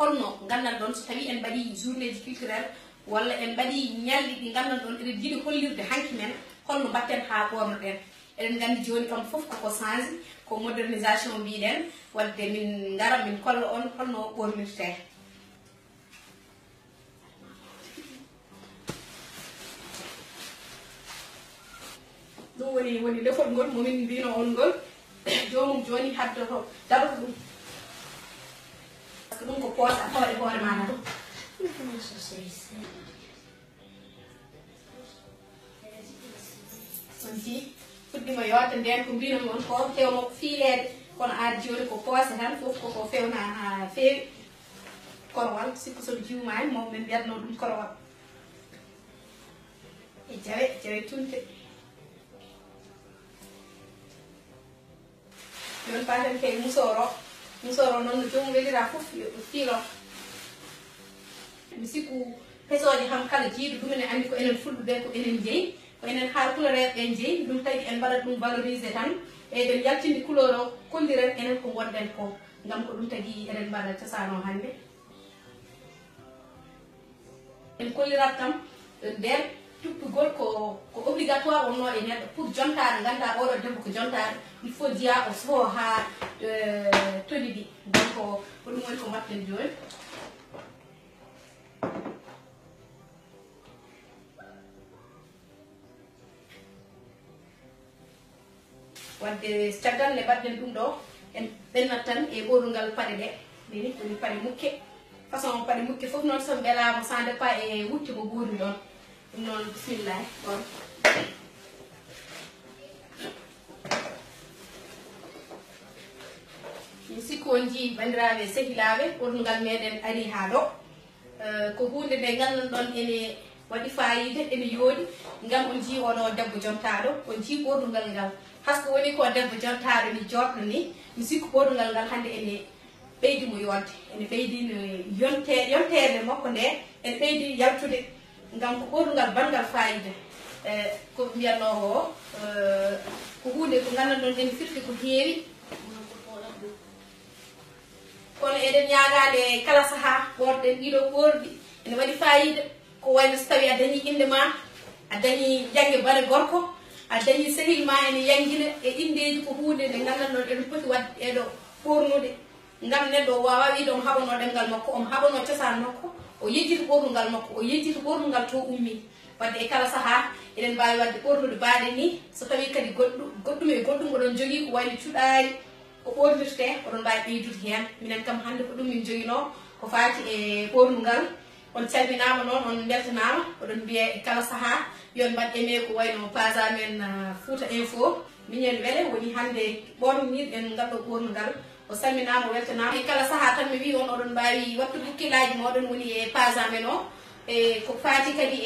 holno gandal ɗon so tawi en mbaɗi journée ji culturelle walla en mbaɗi ñalɗi ɗi gandal ɗon eɗen jiiɗi hollirde hanki men holno mbatten ha ɓornoɗen eɗen gandi joni ɗon foof koko change ko modernisation mbiɗen wadde min gara min kolla on holno ɓornirte. ɗum woni lefol ngol momin mbino on ngol jomum joni haddoto daroto ɗum par ce que ɗum ko poos a tawa e hoore maɗa ɗum on ji fuɗɗima yodde nden ko mbinomi on ko hewmo ko fiilede kono aadi joni ko poose tan foof koko fewna ha feewi korowal sikku somi jiwmani mawɓe mbiyatno ɗum korowal e jawe tunte joni paten kay musoro noon no jomum welira foof fiilo mi sikku pesoje ham kala jiiɗo ɗum ene andi ko enen fulɓeɓe ko enen jeeyi ko enen haalpulareɓe ɓen jeeyi ɗum tagi en mbaɗat ɗum valorisé tan eɗen yaltindi couleur o kolliren enen ko gonɗen ko gam ko ɗum tagi eɗen mbaɗa cosano hannde en kollirat kam nden tuppugol ko obligatoire wonno e neɗɗo pour jontade ganda oɗo debbo ko jontade il faut jiya o soho ha toni ɗi donc ko ɗum woni ko mbatten joni wadde caggal nde mbaɗɗen ɗum ɗo en ɓennat tan e ɓornugal paɗe ɗe ɗini woni paɗe mukke façon paɗe mukke foof noon somi ɓelama sans départ e wutte mo ɓuuri ɗon ɗum noon bisimillahi ɗon mi sikku on jii bandiraɓe sehilaɓe ɓornugal meɗen ari ha ɗo ko hunde nde gandan ɗon ene waɗi fayida ene yooɗi gam on jii oɗo debbo jontaɗo on jii ɓornugal ngal hasko woni ko debbo jontaɗo ni joɗɗo ni mi sikku ɓornugal ngal hannde ene ɓeydimo yodde ene ɓeydino yontere makko nde ene ɓeydi yaltude gam ko ɓornugal bangal fayida ko mbiyatno o ko hunde ko gandan ɗon ene firti ko heewi kono eɗen ñagade kala saaha ɓorɗen ɗiɗo ɓorɗi ene waɗi fayida ko wayno so tawi a dañi inde ma a dañi jangge bare gorko a dañi sehil ma ene yanguina e indeji ko hunde nde gandan ɗon eɗen poti wadde ɗeɗo ɓornude gam neɗɗo o wawa wiide omo haɓano ɗemgal makko omo haɓano cosaan makko o yejjita ɓornugal makko o yejjita ɓornugal to ummi wadde e kala saaha eɗen mbawi wadde ɓornude baɗe ni so tawi kadi goɗɗum e goɗɗum oɗon jogui ko wayno cuɗari ko ɓornirte oɗon mbawi ɓeydude hen minen kam hannde ko ɗum min joguino ko fati e ɓornugal on calminama noon on beltanama oɗon mbiya e kala saaha yon mbaɗ eme ko wayno page amen Fouta Info miñen weele woni hannde ɓornirɗen ngalɗo ɓornugal o salminama o weltanama e kala saaha tan mi wi on oɗon mbawi wattude hakkillaji moɗon woni e page amen o e ko faati kadi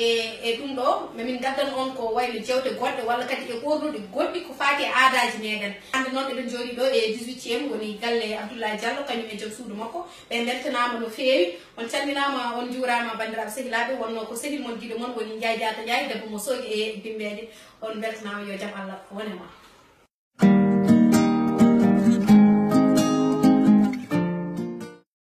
e ɗum ɗo min gaddan on ko wayno jewte goɗɗe walla kadi e ɓornuɗe goɗɗi ko faati e aadaji meɗen hande noon eɗen jooɗi ɗo e 18e woni galle Abdoulaye Diallo kañum e joom suudu makko ɓe beltanama no feewi on calminama on juurama bandiraɓe sehilaɓe wonno ko sehil mon jiɗo moon woni Ndiaye Diatta Ndiaye debbo mo soogi e dimbeɗe on beltanama yo jaam Allah wonema